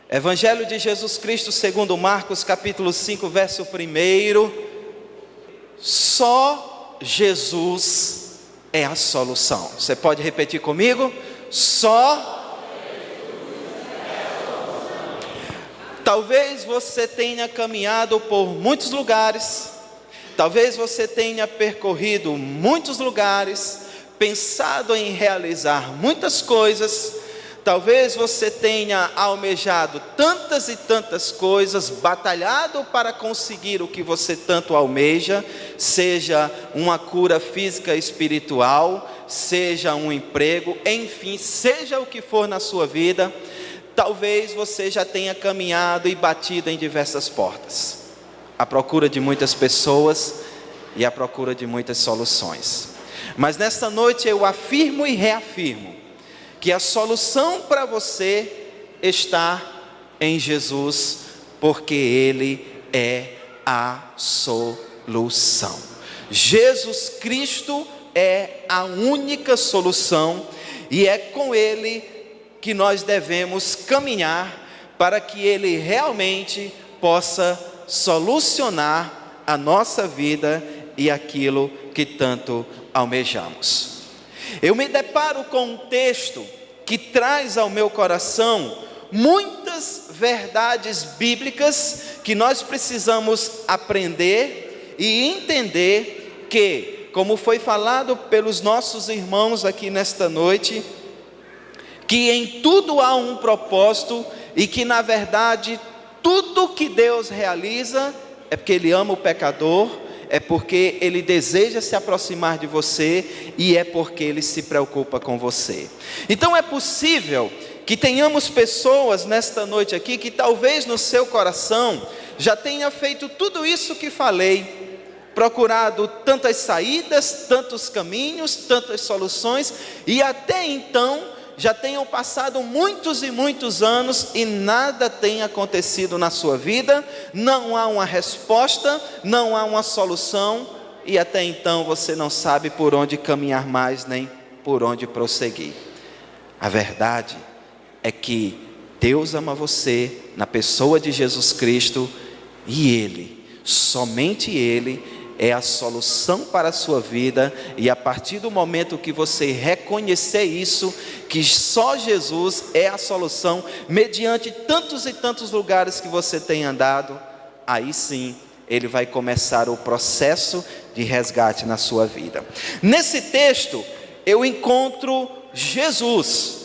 Evangelho de Jesus Cristo segundo Marcos, capítulo 5, verso 1. Só Jesus é a solução. Você pode repetir comigo? Só Jesus é a solução. Talvez você tenha caminhado por muitos lugares, talvez você tenha percorrido muitos lugares, pensado em realizar muitas coisas. Talvez você tenha almejado tantas e tantas coisas, batalhado para conseguir o que você tanto almeja, seja uma cura física e espiritual, seja um emprego, enfim, seja o que for na sua vida. Talvez você já tenha caminhado e batido em diversas portas, à procura de muitas pessoas e à procura de muitas soluções. Mas nesta noite eu afirmo e reafirmo que a solução para você está em Jesus, porque Ele é a solução. Jesus Cristo é a única solução e é com Ele que nós devemos caminhar para que Ele realmente possa solucionar a nossa vida e aquilo que tanto almejamos. Eu me deparo com um texto que traz ao meu coração muitas verdades bíblicas que nós precisamos aprender e entender que, como foi falado pelos nossos irmãos aqui nesta noite, que em tudo há um propósito e que na verdade tudo que Deus realiza é porque Ele ama o pecador, é porque Ele deseja se aproximar de você e é porque Ele se preocupa com você. Então é possível que tenhamos pessoas nesta noite aqui que talvez no seu coração já tenha feito tudo isso que falei, procurado tantas saídas, tantos caminhos, tantas soluções, e até então já tenham passado muitos e muitos anos e nada tem acontecido na sua vida, não há uma resposta, não há uma solução, e até então você não sabe por onde caminhar mais, nem por onde prosseguir. A verdade é que Deus ama você na pessoa de Jesus Cristo, e Ele, somente Ele, é a solução para a sua vida, e a partir do momento que você reconhecer isso, que só Jesus é a solução, mediante tantos e tantos lugares que você tem andado, aí sim, Ele vai começar o processo de resgate na sua vida. Nesse texto, eu encontro Jesus,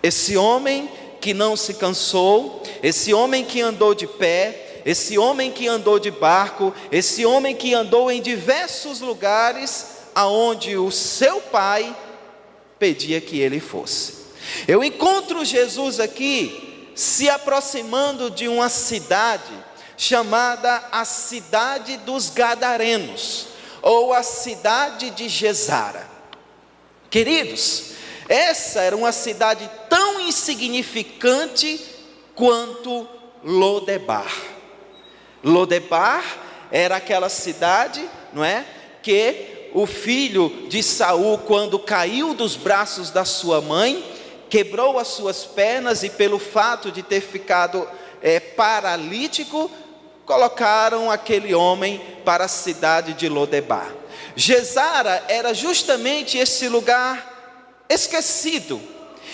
esse homem que não se cansou, esse homem que andou de pé, esse homem que andou de barco, esse homem que andou em diversos lugares aonde o seu pai pedia que ele fosse. Eu encontro Jesus aqui se aproximando de uma cidade chamada a cidade dos Gadarenos, ou a cidade de Gezara. Queridos, essa era uma cidade tão insignificante quanto Lodebar. Lodebar era aquela cidade, não é? Que o filho de Saul, quando caiu dos braços da sua mãe, quebrou as suas pernas e pelo fato de ter ficado paralítico, colocaram aquele homem para a cidade de Lodebar. Gezara era justamente esse lugar esquecido,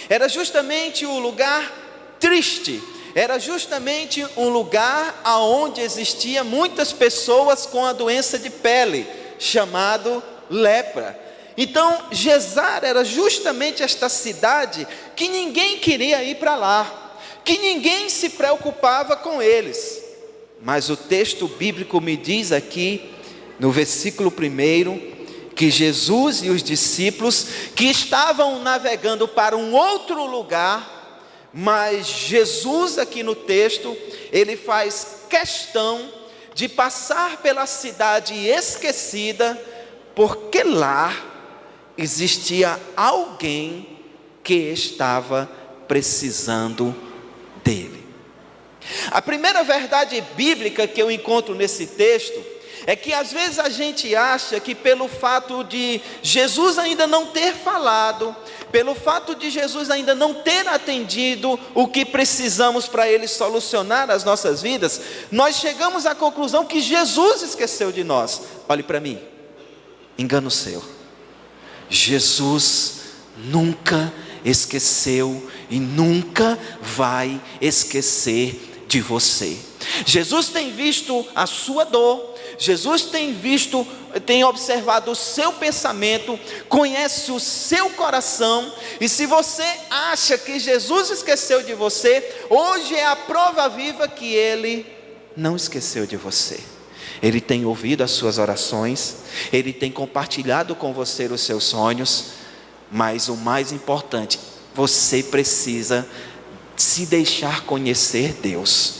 era justamente o lugar triste, era justamente um lugar onde existia muitas pessoas com a doença de pele, chamado lepra. Então, Gezara era justamente esta cidade que ninguém queria ir para lá, que ninguém se preocupava com eles. Mas o texto bíblico me diz aqui, no versículo 1, que Jesus e os discípulos que estavam navegando para um outro lugar, mas Jesus aqui no texto, ele faz questão de passar pela cidade esquecida, porque lá existia alguém que estava precisando dele. A primeira verdade bíblica que eu encontro nesse texto é que às vezes a gente acha que pelo fato de Jesus ainda não ter falado, pelo fato de Jesus ainda não ter atendido o que precisamos para Ele solucionar as nossas vidas, nós chegamos à conclusão que Jesus esqueceu de nós. Olhe para mim, engano seu. Jesus nunca esqueceu e nunca vai esquecer de você. Jesus tem visto a sua dor, Jesus tem observado o seu pensamento, conhece o seu coração, e se você acha que Jesus esqueceu de você, hoje é a prova viva que Ele não esqueceu de você. Ele tem ouvido as suas orações, Ele tem compartilhado com você os seus sonhos, mas o mais importante, você precisa se deixar conhecer Deus.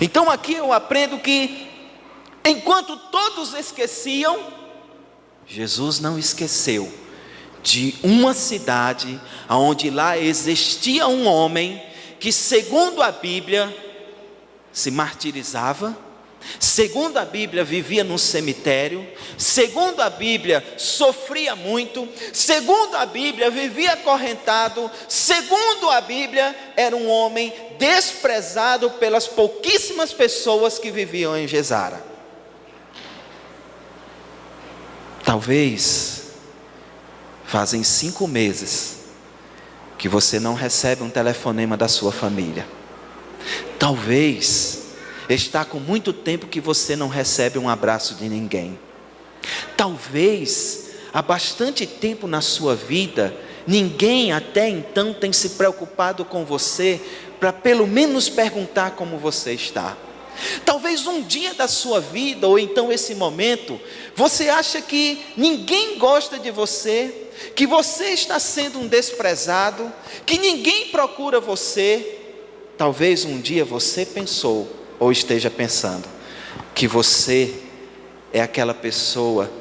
Então aqui eu aprendo que, enquanto todos esqueciam, Jesus não esqueceu de uma cidade, onde lá existia um homem, que segundo a Bíblia, se martirizava, segundo a Bíblia vivia num cemitério, segundo a Bíblia sofria muito, segundo a Bíblia vivia acorrentado, segundo a Bíblia era um homem desprezado pelas pouquíssimas pessoas que viviam em Gesara. Talvez fazem 5 meses que você não recebe um telefonema da sua família. Talvez está com muito tempo que você não recebe um abraço de ninguém. Talvez há bastante tempo na sua vida ninguém até então tem se preocupado com você para pelo menos perguntar como você está. Talvez um dia da sua vida, ou então esse momento, você acha que ninguém gosta de você, que você está sendo um desprezado, que ninguém procura você. Talvez um dia você pensou, ou esteja pensando, que você é aquela pessoa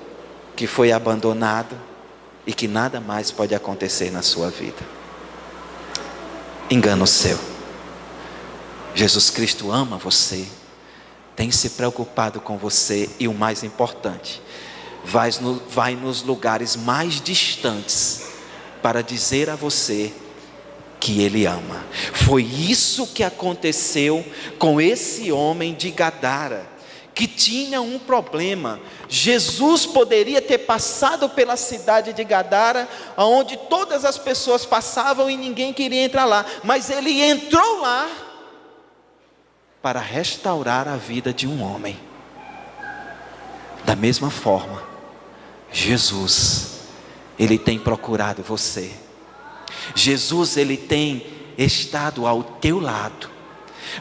que foi abandonada e que nada mais pode acontecer na sua vida. Engano seu. Jesus Cristo ama você, tem se preocupado com você, e o mais importante, vai nos lugares mais distantes para dizer a você que Ele ama. Foi isso que aconteceu com esse homem de Gadara, que tinha um problema. Jesus poderia ter passado pela cidade de Gadara, onde todas as pessoas passavam e ninguém queria entrar lá, mas Ele entrou lá para restaurar a vida de um homem. Da mesma forma, Jesus, Ele tem procurado você. Jesus, Ele tem estado ao teu lado.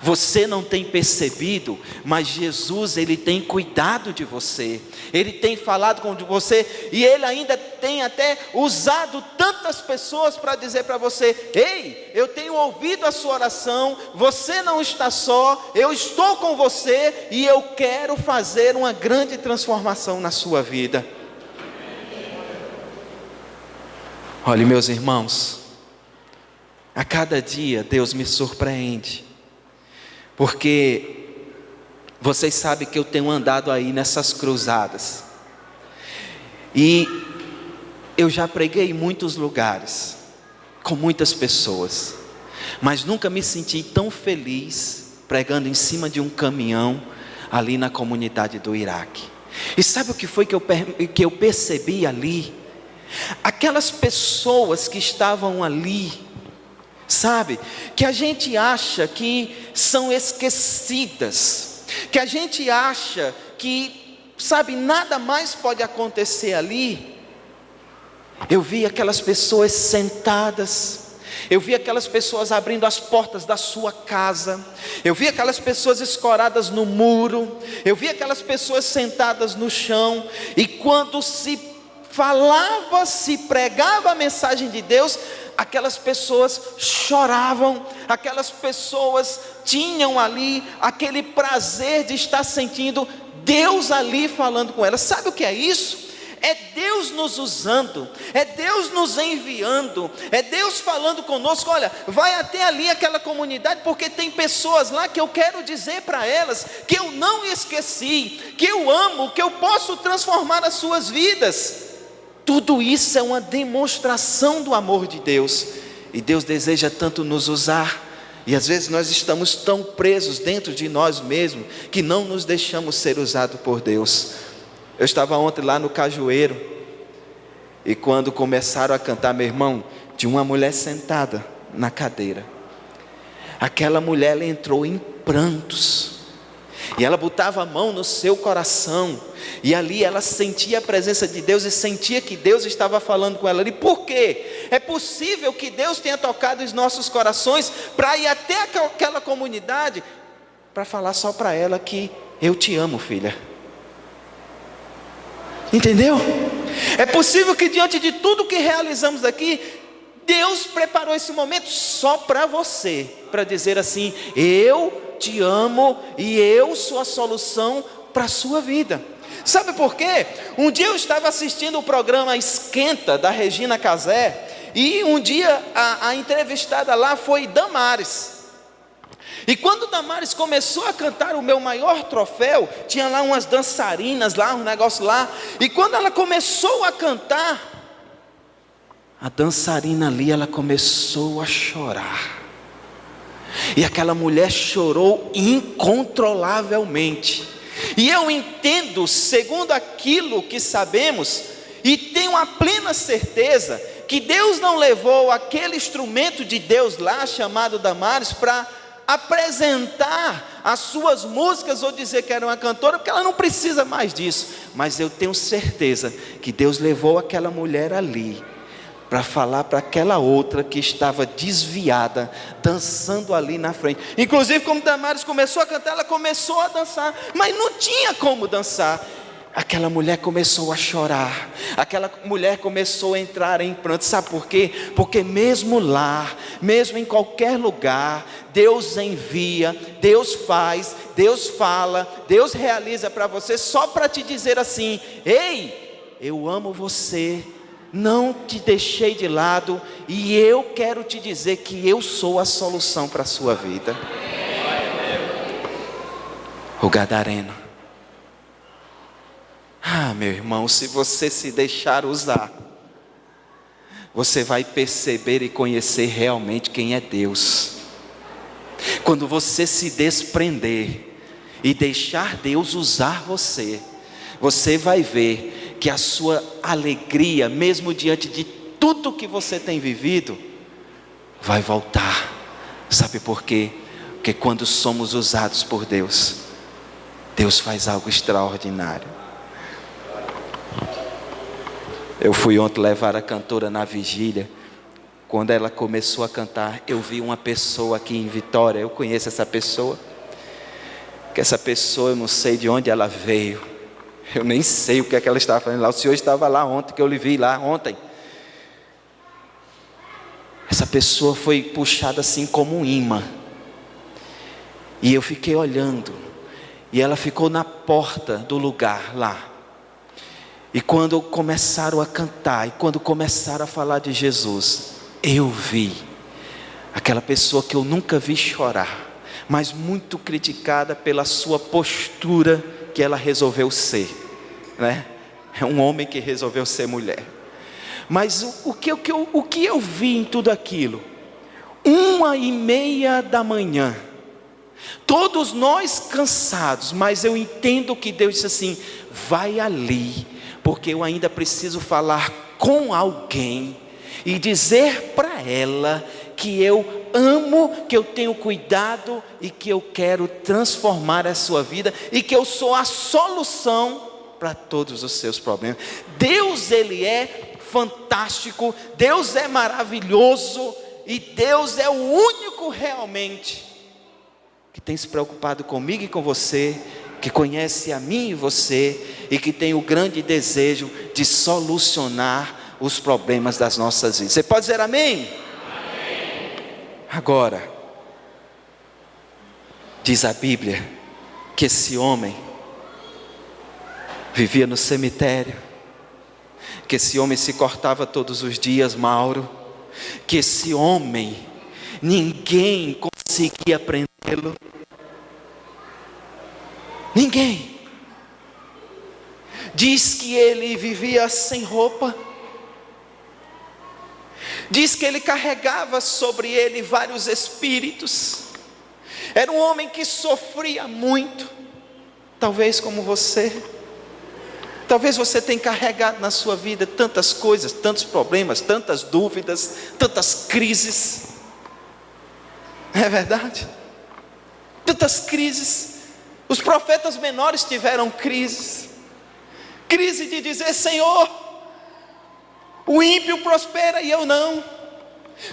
Você não tem percebido, mas Jesus, Ele tem cuidado de você. Ele tem falado com você, e Ele ainda tem até usado tantas pessoas para dizer para você: ei, eu tenho ouvido a sua oração, você não está só, eu estou com você, e eu quero fazer uma grande transformação na sua vida. Olhe, meus irmãos, a cada dia Deus me surpreende, porque vocês sabem que eu tenho andado aí nessas cruzadas, e eu já preguei em muitos lugares, com muitas pessoas, mas nunca me senti tão feliz pregando em cima de um caminhão ali na comunidade do Iraque. E sabe o que foi que eu percebi ali? Aquelas pessoas que estavam ali, sabe, que a gente acha que são esquecidas, que a gente acha que, sabe, nada mais pode acontecer ali. Eu vi aquelas pessoas sentadas, eu vi aquelas pessoas abrindo as portas da sua casa, eu vi aquelas pessoas escoradas no muro, eu vi aquelas pessoas sentadas no chão, e quando se falava, se pregava a mensagem de Deus, aquelas pessoas choravam, aquelas pessoas tinham ali aquele prazer de estar sentindo Deus ali falando com elas. Sabe o que é isso? É Deus nos usando, é Deus nos enviando, é Deus falando conosco: olha, vai até ali aquela comunidade, porque tem pessoas lá que eu quero dizer para elas que eu não esqueci, que eu amo, que eu posso transformar as suas vidas. Tudo isso é uma demonstração do amor de Deus, e Deus deseja tanto nos usar, e às vezes nós estamos tão presos dentro de nós mesmos, que não nos deixamos ser usados por Deus. Eu estava ontem lá no Cajueiro, e quando começaram a cantar, meu irmão, tinha uma mulher sentada na cadeira. Aquela mulher, ela entrou em prantos, e ela botava a mão no seu coração, e ali ela sentia a presença de Deus, e sentia que Deus estava falando com ela ali. Por quê? É possível que Deus tenha tocado os nossos corações, para ir até aquela comunidade, para falar só para ela que eu te amo, filha. Entendeu? É possível que diante de tudo que realizamos aqui, Deus preparou esse momento só para você, para dizer assim: eu te amo e eu sou a solução para a sua vida. Sabe por quê? Um dia eu estava assistindo o programa Esquenta, da Regina Casé, e um dia a entrevistada lá foi Damares. E quando Damares começou a cantar O Meu Maior Troféu, tinha lá umas dançarinas lá, um negócio lá, e quando ela começou a cantar, a dançarina ali, ela começou a chorar, e aquela mulher chorou incontrolavelmente. E eu entendo, segundo aquilo que sabemos, e tenho a plena certeza, que Deus não levou aquele instrumento de Deus lá, chamado Damares, para apresentar as suas músicas, ou dizer que era uma cantora, porque ela não precisa mais disso. Mas eu tenho certeza que Deus levou aquela mulher ali, para falar para aquela outra que estava desviada, dançando ali na frente. Inclusive, como Damares começou a cantar, ela começou a dançar, mas não tinha como dançar. Aquela mulher começou a chorar, aquela mulher começou a entrar em pranto. Sabe por quê? Porque mesmo lá, mesmo em qualquer lugar, Deus envia, Deus faz, Deus fala, Deus realiza para você, só para te dizer assim: ei, eu amo você, não te deixei de lado, e eu quero te dizer que eu sou a solução para a sua vida. O gadareno. Meu irmão, se você se deixar usar, você vai perceber e conhecer realmente quem é Deus. Quando você se desprender e deixar Deus usar você, você vai ver que a sua alegria, mesmo diante de tudo que você tem vivido, vai voltar. Sabe por quê? Porque quando somos usados por Deus, Deus faz algo extraordinário. Eu fui ontem levar a cantora na vigília. Quando ela começou a cantar, eu vi uma pessoa aqui em Vitória. Eu conheço essa pessoa, que essa pessoa, eu não sei de onde ela veio, eu nem sei o que é que ela estava fazendo lá. O senhor estava lá ontem, que eu lhe vi lá ontem. Essa pessoa foi puxada assim como um imã, e eu fiquei olhando, e ela ficou na porta do lugar lá. E quando começaram a cantar, e quando começaram a falar de Jesus, eu vi aquela pessoa que eu nunca vi chorar, mas muito criticada pela sua postura que ela resolveu ser, né? É um homem que resolveu ser mulher. Mas o que eu vi em tudo aquilo? 1h30 da manhã, todos nós cansados, mas eu entendo que Deus disse assim: vai ali, porque eu ainda preciso falar com alguém e dizer para ela que eu amo, que eu tenho cuidado e que eu quero transformar a sua vida, e que eu sou a solução para todos os seus problemas. Deus, Ele é fantástico, Deus é maravilhoso, e Deus é o único realmente que tem se preocupado comigo e com você, que conhece a mim e você, e que tem o grande desejo de solucionar os problemas das nossas vidas. Você pode dizer amém? Amém. Agora, diz a Bíblia que esse homem vivia no cemitério, que esse homem se cortava todos os dias, Mauro, que esse homem, ninguém conseguia prendê-lo, ninguém. Diz que ele vivia sem roupa, diz que ele carregava sobre ele vários espíritos, era um homem que sofria muito, talvez como você. Talvez você tenha carregado na sua vida tantas coisas, tantos problemas, tantas dúvidas, tantas crises. É verdade? Tantas crises. Os profetas menores tiveram crises. Crise de dizer: Senhor, o ímpio prospera e eu não.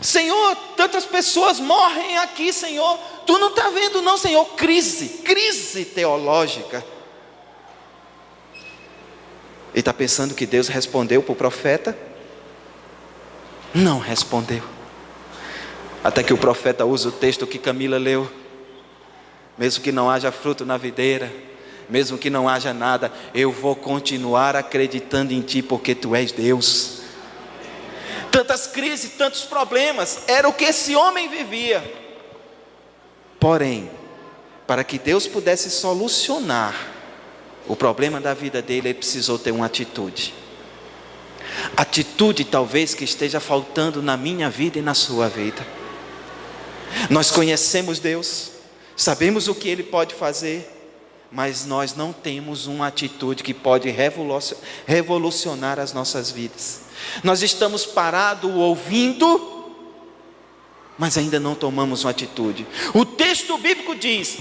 Senhor, tantas pessoas morrem aqui, Senhor. Tu não está vendo não, Senhor. Crise teológica. E está pensando que Deus respondeu para o profeta? Não respondeu. Até que o profeta usa o texto que Camila leu: mesmo que não haja fruto na videira, mesmo que não haja nada, eu vou continuar acreditando em Ti, porque Tu és Deus. Tantas crises, tantos problemas, era o que esse homem vivia. Porém, para que Deus pudesse solucionar o problema da vida dele, ele precisou ter uma atitude. Atitude talvez que esteja faltando na minha vida e na sua vida. Nós conhecemos Deus, sabemos o que Ele pode fazer, mas nós não temos uma atitude que pode revolucionar as nossas vidas. Nós estamos parados ouvindo, mas ainda não tomamos uma atitude. O texto bíblico diz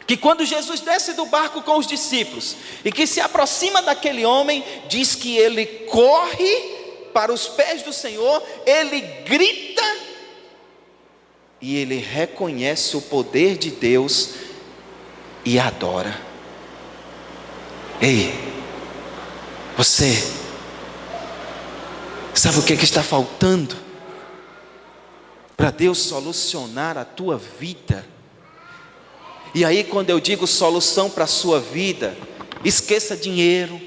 que quando Jesus desce do barco com os discípulos e que se aproxima daquele homem, diz que ele corre para os pés do Senhor, ele grita e ele reconhece o poder de Deus e adora. Ei, você sabe o que está faltando para Deus solucionar a tua vida? E aí, quando eu digo solução para a sua vida, esqueça dinheiro,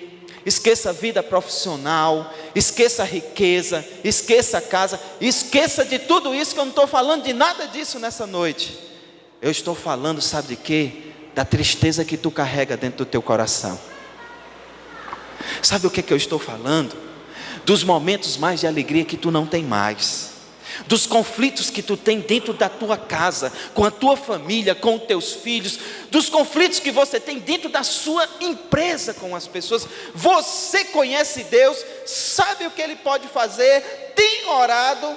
esqueça vida profissional, esqueça riqueza, esqueça casa, esqueça de tudo isso, que eu não estou falando de nada disso nessa noite. Eu estou falando, sabe de quê? Da tristeza que tu carrega dentro do teu coração. Sabe o que eu estou falando? Dos momentos mais de alegria que tu não tem mais, dos conflitos que tu tem dentro da tua casa, com a tua família, com os teus filhos, dos conflitos que você tem dentro da sua empresa com as pessoas. Você conhece Deus, sabe o que Ele pode fazer, tem orado,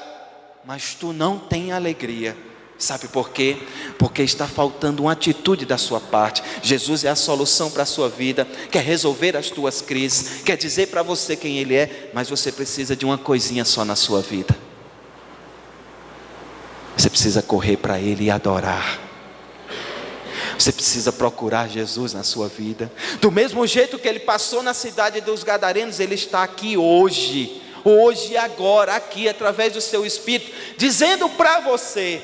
mas tu não tem alegria. Sabe por quê? Porque está faltando uma atitude da sua parte. Jesus é a solução para a sua vida, quer resolver as tuas crises, quer dizer para você quem Ele é, mas você precisa de uma coisinha só na sua vida. Você precisa correr para Ele e adorar. Você precisa procurar Jesus na sua vida. Do mesmo jeito que Ele passou na cidade dos Gadarenos, Ele está aqui hoje. Hoje e agora, aqui, através do seu Espírito, dizendo para você: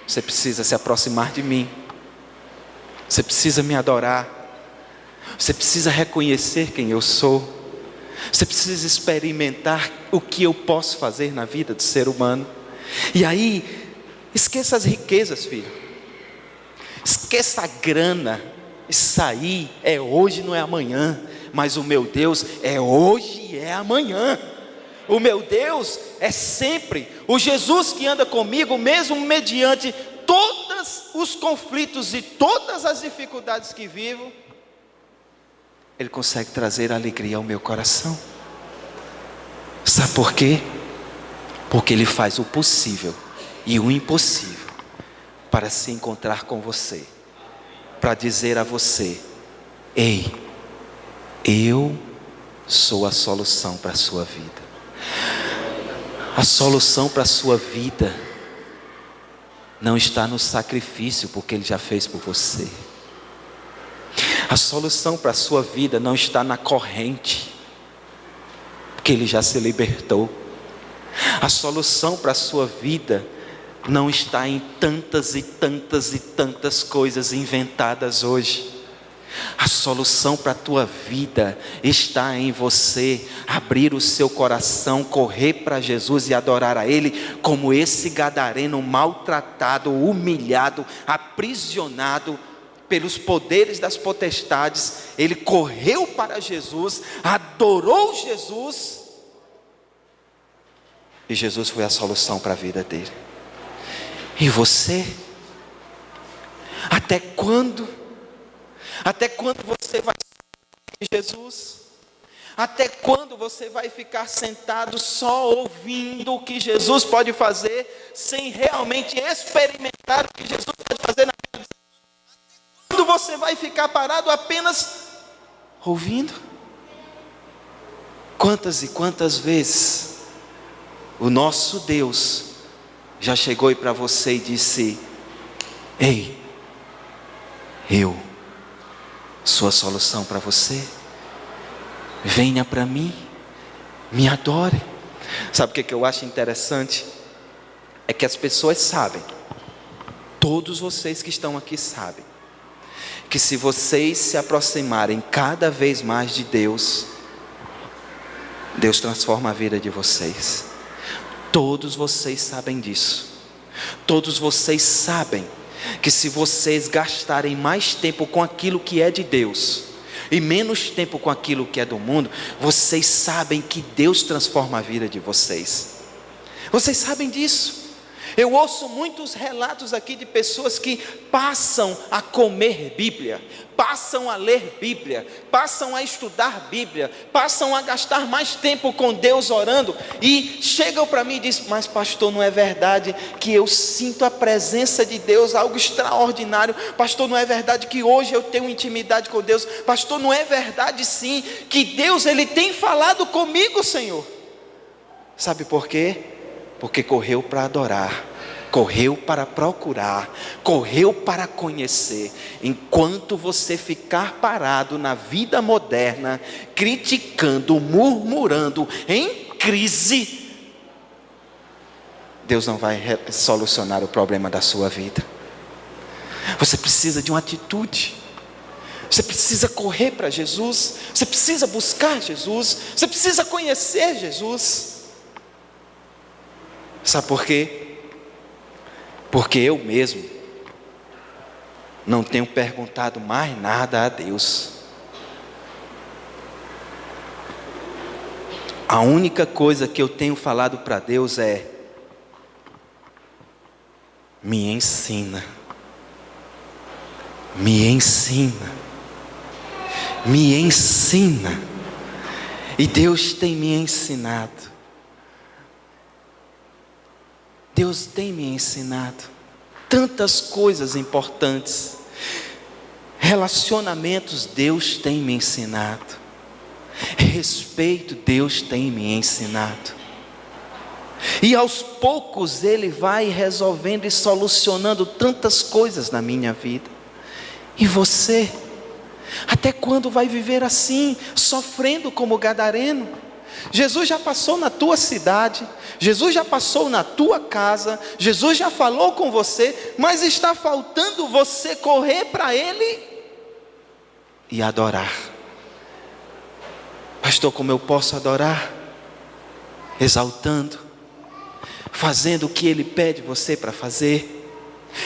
você precisa se aproximar de mim. Você precisa me adorar. Você precisa reconhecer quem eu sou. Você precisa experimentar o que eu posso fazer na vida do ser humano. E aí, esqueça as riquezas, filho. Esqueça a grana. Isso aí é hoje, não é amanhã. Mas o meu Deus é hoje e é amanhã. O meu Deus é sempre. O Jesus que anda comigo, mesmo mediante todos os conflitos e todas as dificuldades que vivo, Ele consegue trazer alegria ao meu coração. Sabe por quê? Porque Ele faz o possível e o impossível para se encontrar com você, para dizer a você: ei, eu sou a solução para a sua vida. A solução para a sua vida não está no sacrifício, porque Ele já fez por você. A solução para a sua vida não está na corrente, porque Ele já se libertou. A solução para a sua vida não está em tantas e tantas e tantas coisas inventadas hoje. A solução para a tua vida está em você abrir o seu coração, correr para Jesus e adorar a Ele, como esse gadareno maltratado, humilhado, aprisionado pelos poderes das potestades. Ele correu para Jesus, adorou Jesus, e Jesus foi a solução para a vida dele. E você? Até quando? Até quando você vai seguir Jesus? Até quando você vai ficar sentado só ouvindo o que Jesus pode fazer, sem realmente experimentar o que Jesus pode fazer na vida? Até quando você vai ficar parado apenas ouvindo? Quantas e quantas vezes o nosso Deus já chegou para você e disse: ei, eu sou a solução para você, venha para mim, me adore. Sabe o que eu acho interessante? É que as pessoas sabem, todos vocês que estão aqui sabem, que se vocês se aproximarem cada vez mais de Deus, Deus transforma a vida de vocês. Todos vocês sabem disso. Todos vocês sabem que se vocês gastarem mais tempo com aquilo que é de Deus e menos tempo com aquilo que é do mundo, vocês sabem que Deus transforma a vida de vocês. Vocês sabem disso. Eu ouço muitos relatos aqui de pessoas que passam a comer Bíblia, passam a ler Bíblia, passam a estudar Bíblia, passam a gastar mais tempo com Deus orando, e chegam para mim e dizem: mas pastor, não é verdade que eu sinto a presença de Deus, algo extraordinário? Pastor, não é verdade que hoje eu tenho intimidade com Deus? Pastor, não é verdade sim que Deus, Ele tem falado comigo, Senhor? Sabe por quê? Porque correu para adorar, correu para procurar, correu para conhecer. Enquanto você ficar parado na vida moderna, criticando, murmurando, em crise, Deus não vai solucionar o problema da sua vida. Você precisa de uma atitude. Você precisa correr para Jesus, você precisa buscar Jesus, você precisa conhecer Jesus. Sabe por quê? Porque eu mesmo não tenho perguntado mais nada a Deus. A única coisa que eu tenho falado para Deus é: me ensina, me ensina, me ensina. E Deus tem me ensinado. Deus tem me ensinado tantas coisas importantes. Relacionamentos, Deus tem me ensinado. Respeito, Deus tem me ensinado. E aos poucos Ele vai resolvendo e solucionando tantas coisas na minha vida. E você? Até quando vai viver assim, sofrendo como gadareno? Jesus já passou na tua cidade, Jesus já passou na tua casa, Jesus já falou com você, mas está faltando você correr para Ele e adorar. Pastor, como eu posso adorar? Exaltando, fazendo o que Ele pede você para fazer,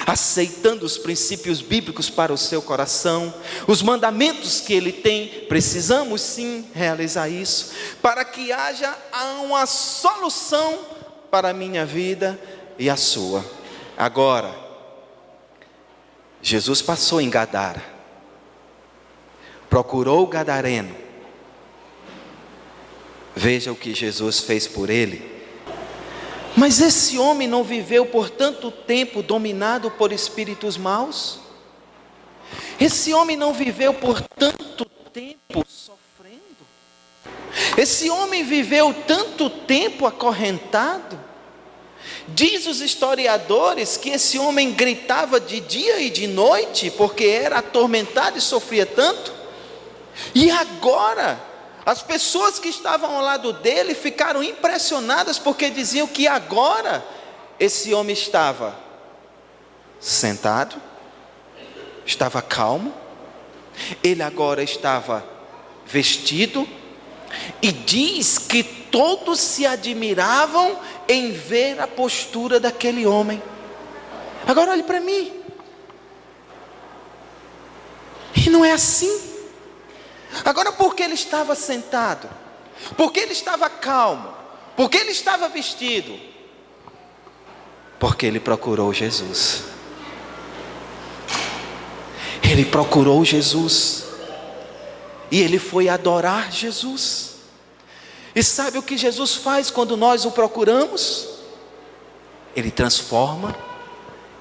aceitando os princípios bíblicos para o seu coração, os mandamentos que Ele tem. Precisamos sim realizar isso, para que haja uma solução para a minha vida e a sua. Agora, Jesus passou em Gadara, procurou o gadareno. Veja o que Jesus fez por ele. Mas esse homem não viveu por tanto tempo dominado por espíritos maus? Esse homem não viveu por tanto tempo sofrendo? Esse homem viveu tanto tempo acorrentado? Diz os historiadores que esse homem gritava de dia e de noite, porque era atormentado e sofria tanto. E agora, as pessoas que estavam ao lado dele ficaram impressionadas, porque diziam que agora esse homem estava sentado, estava calmo, Ele agora estava vestido, e diz que todos se admiravam em ver a postura daquele homem. Agora olhe para mim. E não é assim. Agora, por que ele estava sentado? Por que ele estava calmo? Por que ele estava vestido? Porque ele procurou Jesus. Ele procurou Jesus. E ele foi adorar Jesus. E sabe o que Jesus faz quando nós o procuramos? Ele transforma,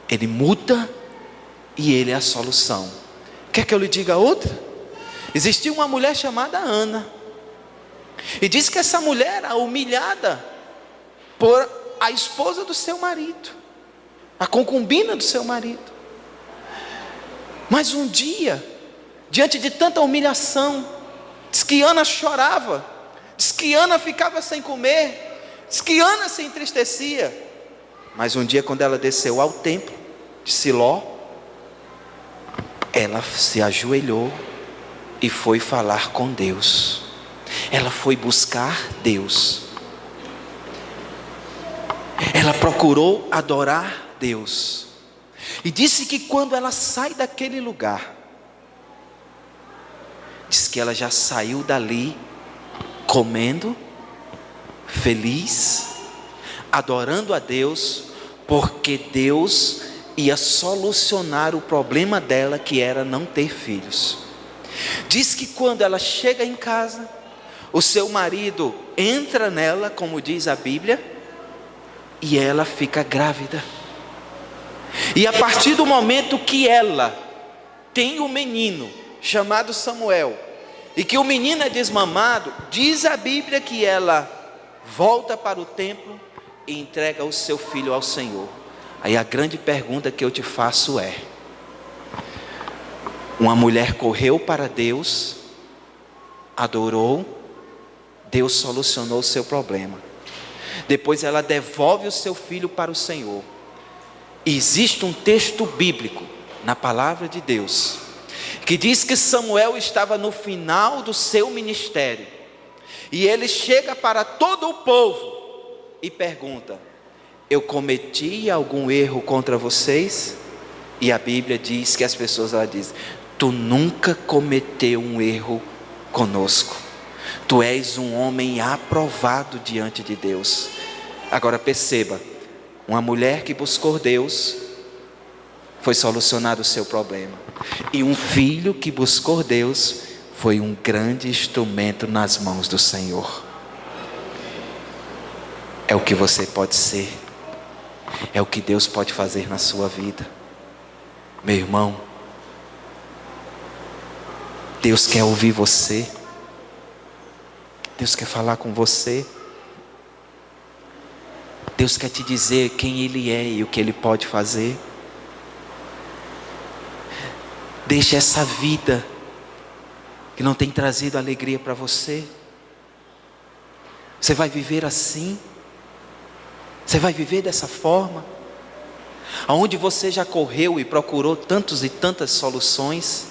ele muda, e ele é a solução. Quer que eu lhe diga outra? Existia uma mulher chamada Ana, e diz que essa mulher era humilhada por a esposa do seu marido, a concubina do seu marido. Mas um dia, diante de tanta humilhação, diz que Ana chorava, diz que Ana ficava sem comer, diz que Ana se entristecia. Mas um dia, quando ela desceu ao templo de Siló, ela se ajoelhou e foi falar com Deus. Ela foi buscar Deus. Ela procurou adorar Deus. E disse que quando ela sai daquele lugar, diz que ela já saiu dali comendo, feliz, adorando a Deus, porque Deus ia solucionar o problema dela, que era não ter filhos. Diz que quando ela chega em casa, o seu marido entra nela, como diz a Bíblia, e ela fica grávida. E a partir do momento que ela tem um menino chamado Samuel, e que o menino é desmamado, diz a Bíblia que ela volta para o templo e entrega o seu filho ao Senhor. Aí a grande pergunta que eu te faço é: uma mulher correu para Deus, adorou, Deus solucionou o seu problema. Depois ela devolve o seu filho para o Senhor. E existe um texto bíblico na palavra de Deus que diz que Samuel estava no final do seu ministério, e ele chega para todo o povo e pergunta: eu cometi algum erro contra vocês? E a Bíblia diz que as pessoas lá dizem: tu nunca cometeu um erro conosco, tu és um homem aprovado diante de Deus. Agora perceba, uma mulher que buscou Deus, foi solucionado o seu problema, e um filho que buscou Deus, foi um grande instrumento nas mãos do Senhor. É o que você pode ser, é o que Deus pode fazer na sua vida. Meu irmão, Deus quer ouvir você, Deus quer falar com você, Deus quer te dizer quem Ele é e o que Ele pode fazer. Deixe essa vida que não tem trazido alegria para você. Você vai viver assim? Você vai viver dessa forma? Aonde você já correu e procurou tantos e tantas soluções,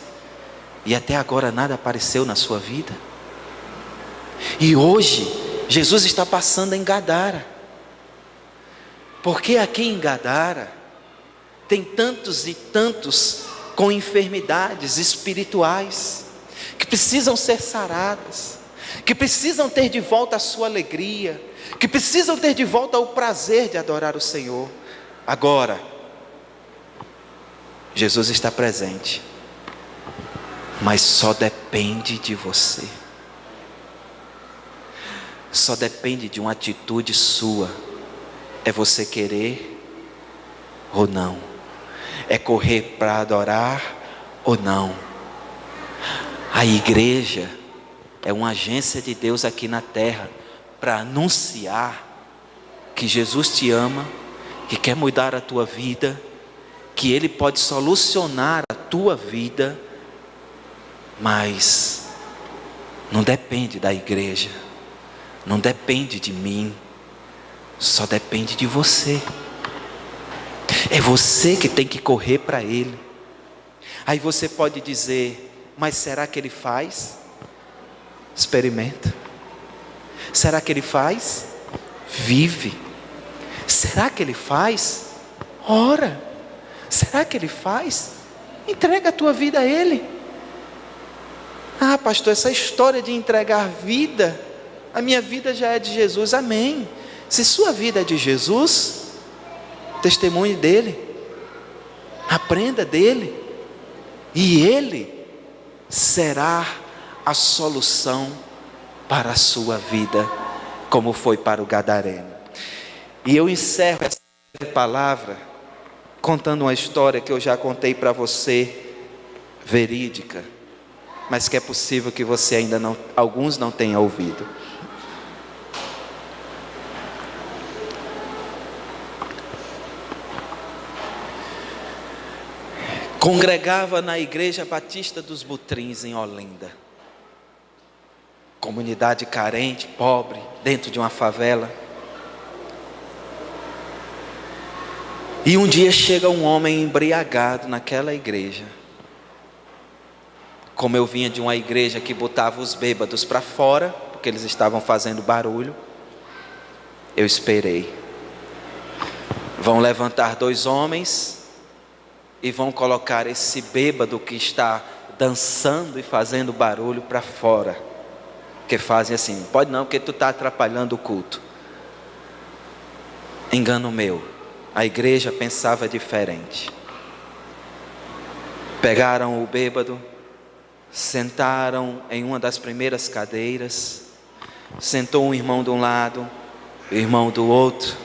e até agora nada apareceu na sua vida? E hoje, Jesus está passando em Gadara. Porque aqui em Gadara, tem tantos e tantos com enfermidades espirituais, que precisam ser saradas, que precisam ter de volta a sua alegria, que precisam ter de volta o prazer de adorar o Senhor. Agora, Jesus está presente, mas só depende de você. Só depende de uma atitude sua. É você querer ou não? É correr para adorar ou não? A igreja é uma agência de Deus aqui na terra, para anunciar que Jesus te ama, que quer mudar a tua vida, que Ele pode solucionar a tua vida, mas não depende da igreja, não depende de mim, só depende de você. É você que tem que correr para Ele. Aí você pode dizer: Mas será que ele faz? Experimenta. Será que ele faz? Vive. Será que ele faz? Ora. Será que ele faz? Entrega a tua vida a ele. Ah, pastor, essa história de entregar vida, a minha vida já é de Jesus. Amém. Se sua vida é de Jesus, testemunhe dele, aprenda dele, e ele será a solução para a sua vida, como foi para o gadareno. E eu encerro essa palavra contando uma história que eu já contei para você, verídica, mas que é possível que você ainda não, alguns não tenham ouvido. Congregava na Igreja Batista dos Butrins, em Olinda. Comunidade carente, pobre, dentro de uma favela. E um dia chega um homem embriagado naquela igreja. Como eu vinha de uma igreja que botava os bêbados para fora, porque eles estavam fazendo barulho, eu esperei. Vão levantar 2 homens e vão colocar esse bêbado que está dançando e fazendo barulho para fora. Que fazem assim: pode não, porque tu está atrapalhando o culto. Engano meu. A igreja pensava diferente. Pegaram o bêbado, sentaram em uma das primeiras cadeiras, sentou um irmão de um lado, o irmão do outro,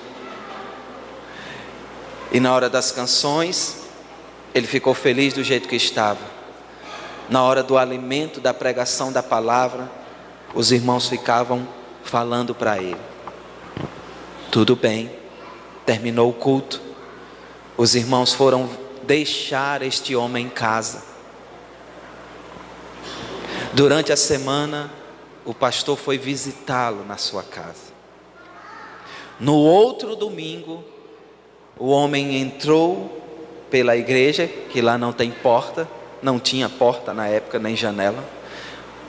e na hora das canções, ele ficou feliz do jeito que estava. Na hora do alimento, da pregação da palavra, os irmãos ficavam falando para ele. Tudo bem, terminou o culto, os irmãos foram deixar este homem em casa. Durante a semana, o pastor foi visitá-lo na sua casa. No outro domingo, o homem entrou pela igreja, que lá não tem porta, não tinha porta na época, nem janela.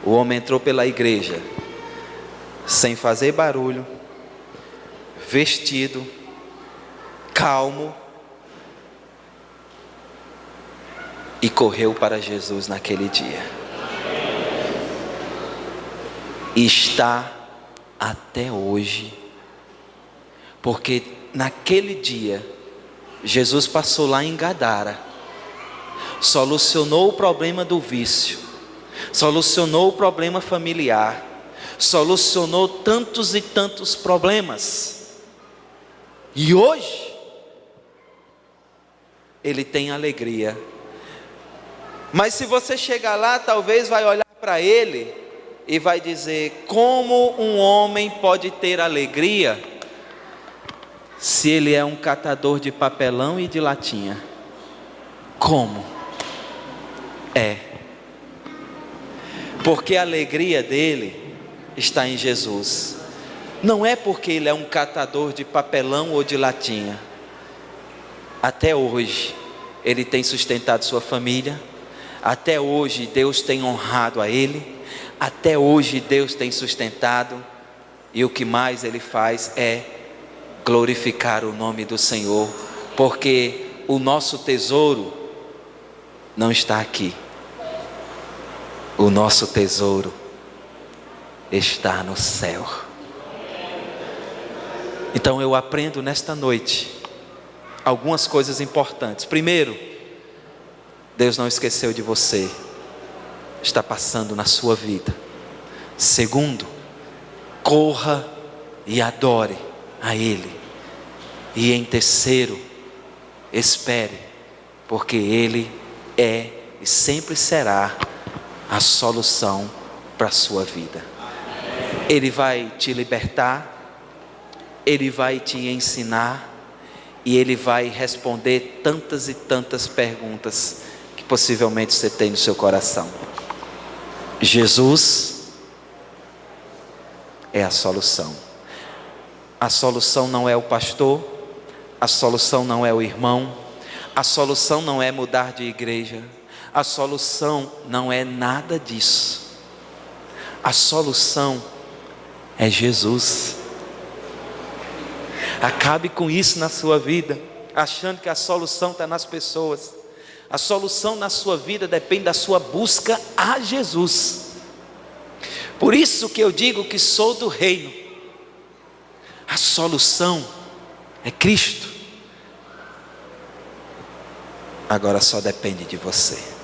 O homem entrou pela igreja, sem fazer barulho, vestido, calmo, e correu para Jesus naquele dia. E está até hoje, porque naquele dia, Jesus passou lá em Gadara, solucionou o problema do vício, solucionou o problema familiar, solucionou tantos e tantos problemas, e hoje, ele tem alegria. Mas se você chegar lá, talvez vai olhar para ele e vai dizer: como um homem pode ter alegria se ele é um catador de papelão e de latinha? Como? Porque a alegria dele está em Jesus. Não é porque ele é um catador de papelão ou de latinha. Até hoje ele tem sustentado sua família. Até hoje Deus tem honrado a ele. Até hoje Deus tem sustentado. E o que mais ele faz é glorificar o nome do Senhor, porque o nosso tesouro não está aqui. O nosso tesouro está no céu. Então eu aprendo nesta noite algumas coisas importantes. Primeiro, Deus não esqueceu de você, está passando na sua vida. Segundo, corra e adore a Ele. E em terceiro, espere, porque Ele é e sempre será a solução para a sua vida. Ele vai te libertar, Ele vai te ensinar, e Ele vai responder tantas e tantas perguntas que possivelmente você tem no seu coração. Jesus é a solução. A solução não é o pastor, a solução não é o irmão, a solução não é mudar de igreja, A solução não é nada disso. A solução é Jesus. Acabe com isso na sua vida, achando que a solução está nas pessoas. A solução na sua vida depende da sua busca a Jesus. Por isso que eu digo que sou do reino. A solução é Cristo. Agora só depende de você.